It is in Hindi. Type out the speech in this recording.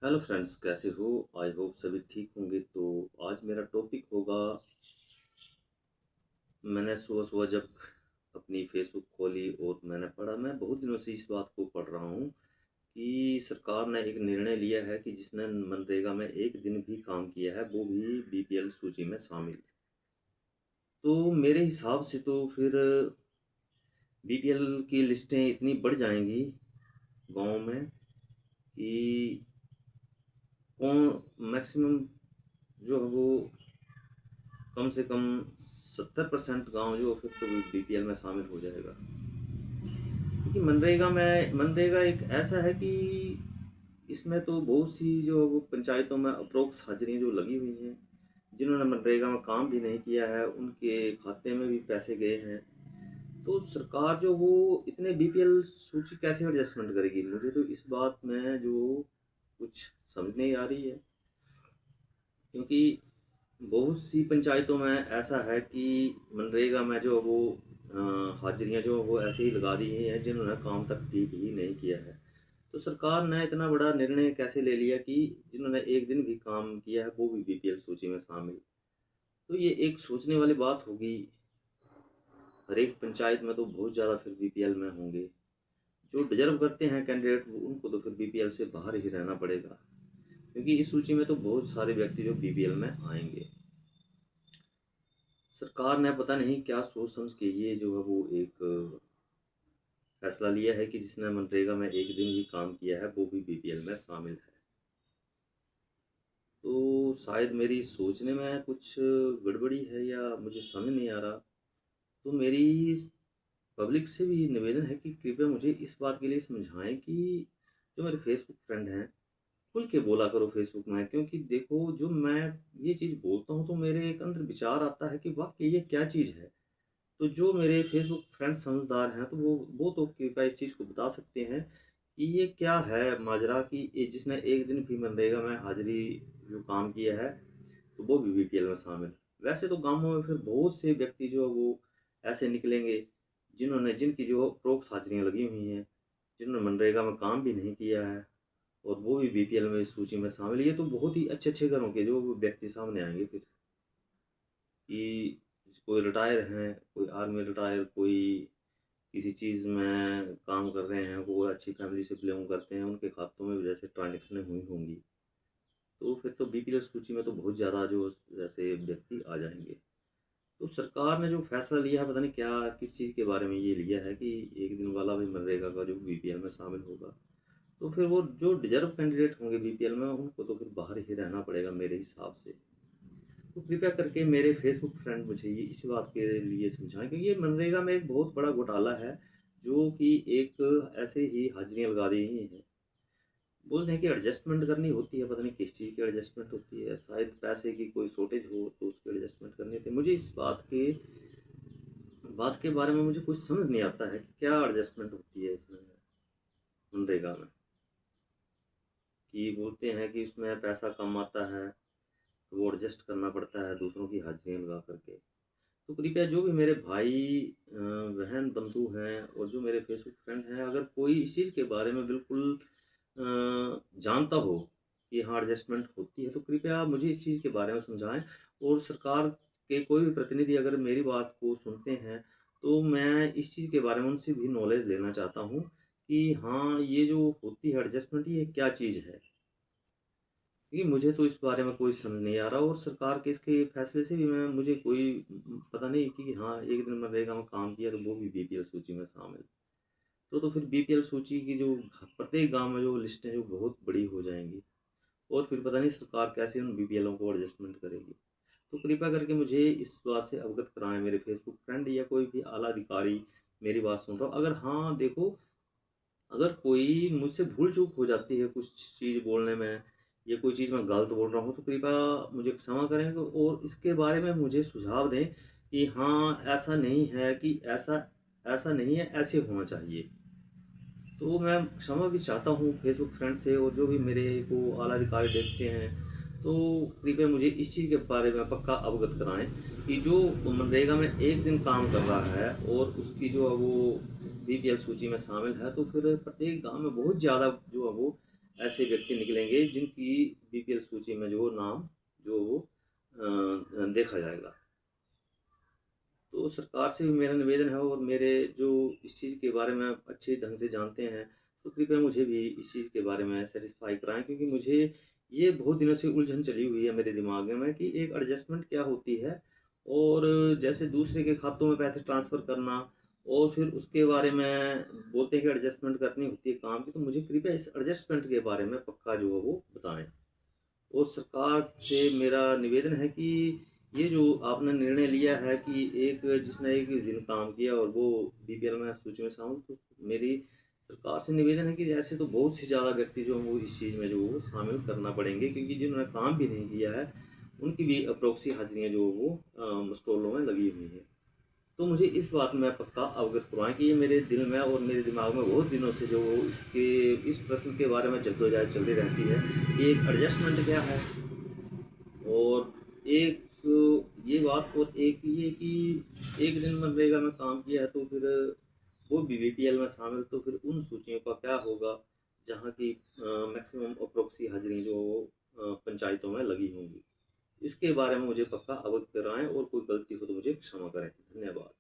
हेलो फ्रेंड्स, कैसे हो? आई होप सभी ठीक होंगे। तो आज मेरा टॉपिक होगा। मैंने सुबह-सुबह जब अपनी फ़ेसबुक खोली और मैंने पढ़ा, मैं बहुत दिनों से इस बात को पढ़ रहा हूँ कि सरकार ने एक निर्णय लिया है कि जिसने मनरेगा में एक दिन भी काम किया है, वो भी बीपीएल सूची में शामिल। तो मेरे हिसाब से तो फिर बीपीएल की लिस्टें इतनी बढ़ जाएँगी गाँव में कि कौन मैक्सिमम जो है वो कम से कम 70% गाँव जो फिर तो बीपीएल में शामिल हो जाएगा। क्योंकि मनरेगा एक ऐसा है कि इसमें तो बहुत सी जो वो पंचायतों में अप्रोक्स हाजिरियाँ जो लगी हुई हैं, जिन्होंने मनरेगा में काम भी नहीं किया है, उनके खाते में भी पैसे गए हैं। तो सरकार जो वो इतने बीपीएल सूची कैसे एडजस्टमेंट करेगी? मुझे तो इस बात में जो कुछ समझ नहीं आ रही है। क्योंकि बहुत सी पंचायतों में ऐसा है कि मनरेगा में जो वो हाजिरियाँ जो वो ऐसे ही लगा दी हैं जिन्होंने काम तक ठीक ही नहीं किया है। तो सरकार ने इतना बड़ा निर्णय कैसे ले लिया कि जिन्होंने एक दिन भी काम किया है वो भी बीपीएल सूची में शामिल। तो ये एक सोचने वाली बात होगी। हर एक पंचायत में तो बहुत ज़्यादा फिर बीपीएल में होंगे। जो डिज़र्व करते हैं कैंडिडेट उनको तो फिर बीपीएल से बाहर ही रहना पड़ेगा। क्योंकि इस सूची में तो बहुत सारे व्यक्ति जो बीपीएल में आएँगे। सरकार ने पता नहीं क्या सोच समझ के ये जो है वो एक फैसला लिया है कि जिसने मनरेगा में एक दिन भी काम किया है वो भी बीपीएल में शामिल है। तो शायद मेरी सोचने में कुछ गड़बड़ी है या मुझे समझ नहीं आ रहा। तो मेरी पब्लिक से भी निवेदन है कि कृपया मुझे इस बात के लिए समझाएं कि जो मेरे फेसबुक फ्रेंड हैं, खुल के बोला करो फेसबुक में। क्योंकि देखो, जो मैं ये चीज़ बोलता हूँ तो मेरे एक अंदर विचार आता है कि वाक़ई ये क्या चीज़ है। तो जो मेरे फेसबुक फ्रेंड्स समझदार हैं तो वो तो कृपया इस चीज़ को बता सकते हैं कि ये क्या है माजरा कि ये जिसने एक दिन भी मनरेगा में हाजिरी जो काम किया है तो वो भी बीपीएल में शामिल। वैसे तो गाँवों में फिर बहुत से व्यक्ति जो है वो ऐसे निकलेंगे जिनकी जो प्रोक्स हाजिरियाँ लगी हुई हैं, जिन्होंने मनरेगा में काम भी नहीं किया है और वो भी बीपीएल में इस सूची में शामिल। ये तो बहुत ही अच्छे-अच्छे घरों के जो व्यक्ति सामने आएँगे फिर। कि कोई रिटायर हैं, कोई आर्मी रिटायर, कोई किसी चीज़ में काम कर रहे हैं, वो अच्छी फैमिली से बिलॉन्ग करते हैं, उनके खातों में भी जैसे ट्रांज़ैक्शनें हुई होंगी, तो फिर तो बीपीएल सूची में तो बहुत ज़्यादा जो जैसे व्यक्ति आ जाएँगे। तो सरकार ने जो फैसला लिया है, पता नहीं क्या किस चीज़ के बारे में ये लिया है कि एक दिन वाला भी मनरेगा का जो बीपीएल में शामिल होगा। तो फिर वो जो डिज़र्व कैंडिडेट होंगे बीपीएल में, उनको तो फिर बाहर ही रहना पड़ेगा मेरे हिसाब से। तो कृपया करके मेरे फेसबुक फ्रेंड मुझे ये इस बात के लिए समझाएं कि ये मनरेगा में एक बहुत बड़ा घोटाला है, जो कि एक ऐसे ही हाजिरियाँ लगा दी हैं। बोलते हैं कि एडजस्टमेंट करनी होती है, पता नहीं किस चीज़ की एडजस्टमेंट होती है, शायद पैसे की कोई शॉर्टेज हो तो उसकी एडजस्टमेंट करनी होती है। मुझे इस बात के बारे में मुझे कुछ समझ नहीं आता है कि क्या एडजस्टमेंट होती है इसमें मनरेगा में। कि बोलते हैं कि इसमें पैसा कम आता है तो वो एडजस्ट करना पड़ता है दूसरों की हाजिरियाँ लगा करके। तो कृपया जो भी मेरे भाई बहन बंधु हैं और जो मेरे फेसबुक फ्रेंड हैं, अगर कोई इस चीज़ के बारे में बिल्कुल जानता हो कि हाँ एडजस्टमेंट होती है, तो कृपया मुझे इस चीज़ के बारे में समझाएं। और सरकार के कोई भी प्रतिनिधि अगर मेरी बात को सुनते हैं तो मैं इस चीज़ के बारे में उनसे भी नॉलेज लेना चाहता हूँ कि हाँ, ये जो होती है एडजस्टमेंट, ये क्या चीज़ है। क्योंकि मुझे तो इस बारे में कोई समझ नहीं आ रहा और सरकार के इसके फैसले से भी मैं मुझे कोई पता नहीं कि हाँ, एक दिन मनरेगा में काम किया तो वो भी बीपीएल सूची में शामिल। तो फिर बीपीएल सूची की जो प्रत्येक गाँव में जो लिस्टें जो बहुत बड़ी हो जाएँगी और फिर पता नहीं सरकार कैसे उन बीपीएलों को एडजस्टमेंट करेगी। तो कृपया करके मुझे इस बात से अवगत कराएँ मेरे फेसबुक फ्रेंड या कोई भी आला अधिकारी मेरी बात सुन रहा हो। अगर हाँ, देखो, अगर कोई मुझसे भूल-चूक हो जाती है कुछ चीज़ बोलने में या कोई चीज़ मैं गलत बोल रहा हूँ, तो कृपया मुझे क्षमा करें और इसके बारे में मुझे सुझाव दें कि हाँ, ऐसा नहीं है कि ऐसा ऐसा नहीं है, ऐसे होना चाहिए। तो मैं क्षमा भी चाहता हूँ फेसबुक फ्रेंड से और जो भी मेरे को आला अधिकारी देखते हैं, तो कृपया मुझे इस चीज़ के बारे में पक्का अवगत कराएँ कि जो मनरेगा में एक दिन काम कर रहा है और उसकी जो है वो बीपीएल सूची में शामिल है, तो फिर प्रत्येक गाँव में बहुत ज़्यादा जो है वो ऐसे व्यक्ति निकलेंगे जिनकी बीपीएल सूची में जो नाम जो वो देखा जाएगा। तो सरकार से भी मेरा निवेदन है, और मेरे जो इस चीज़ के बारे में अच्छे ढंग से जानते हैं, तो कृपया मुझे भी इस चीज़ के बारे में सैटिस्फाई कराएँ, क्योंकि मुझे ये बहुत दिनों से उलझन चली हुई है मेरे दिमाग में कि एक एडजस्टमेंट क्या होती है, और जैसे दूसरे के खातों में पैसे ट्रांसफ़र करना, और फिर उसके बारे में बोलते हैं कि एडजस्टमेंट करनी होती है काम की, तो मुझे कृपया इस एडजस्टमेंट के बारे में पक्का जो है वो बताएँ। और सरकार से मेरा निवेदन है कि ये जो आपने निर्णय लिया है कि एक जिसने एक दिन काम किया और वो बीपीएल में सूची में शामिल, तो मेरी सरकार से निवेदन है कि ऐसे तो बहुत से ज़्यादा व्यक्ति जो हैं वो इस चीज़ में जो वो शामिल करना पड़ेंगे, क्योंकि जिन्होंने काम भी नहीं किया है उनकी भी प्रॉक्सी हाज़िरियाँ जो वो स्टॉलों में लगी हुई हैं। तो मुझे इस बात में पक्का अवगत करवाएँ कि ये मेरे दिल में और मेरे दिमाग में बहुत दिनों से जो इसके इस प्रश्न के बारे में जद्दोजहद चलती रहती है कि एक एडजस्टमेंट क्या है, और एक ये बात, और एक ये कि एक दिन मनरेगा में काम किया है तो फिर वो भी बीपीएल में शामिल, तो फिर उन सूचियों का क्या होगा जहाँ की मैक्सिमम अप्रोक्सी हाजिरी जो पंचायतों में लगी होंगी। इसके बारे में मुझे पक्का अवगत कराएं, और कोई गलती हो तो मुझे क्षमा करें। धन्यवाद।